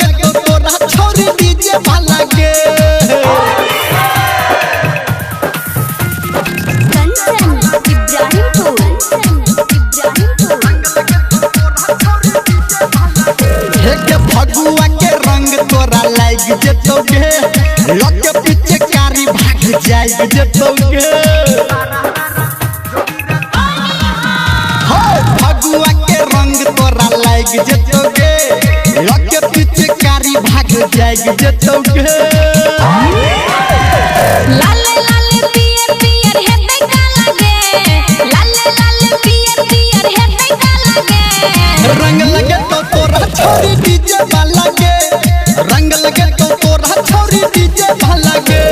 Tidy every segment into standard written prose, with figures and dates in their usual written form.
लगे तो तोरा छोरी डीजे वाला के फगुआ के रंग तोरा लाग जेतोगे लगे पीछे कारी भाग जाए जेतोगे फगुआ के रंग तोरा लाग जेतोगे लगे पीछे कारी भाग जाए जेतोगे लाले लाले पियर पियर हेतै का लागे लाले लाले पियर पियर हेतै का लागे रंग लगे तो तोरा छोरी डीजे वाला के रंग लगे तो तोरा छोरी डीजे वाला के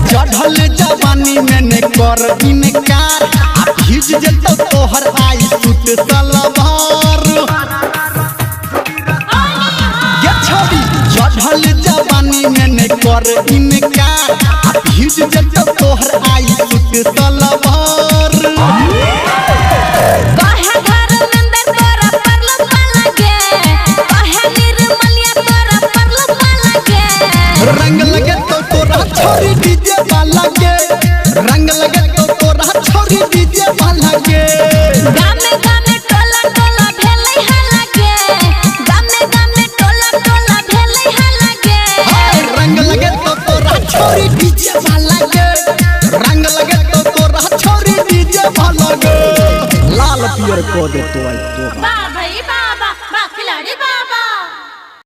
चढ़ल जवानी में ने कर इनकार आ भीज जतो तोहर आई सूट सलवार ये छोरी चढ़ल जवानी में ने कर इनकार आ भीज जतो तोहर आई सूट सलवार काहे घर अंदर तोरा परलो वाला के काहे निर्मलिया तोरा परलो वाला के रंग लगे तो तोरा छोरी डीजे वाला के रंग लगे तो तोरा छोरी डीजे वाला के गामे गामे टोला टोला भेलै हाला के गामे गामे टोला टोला भेलै हाला के रंग लगे तो तोरा छोरी डीजे वाला के रंग लगे तो तोरा छोरी डीजे वाला के लाल पियर को दे तो आई तो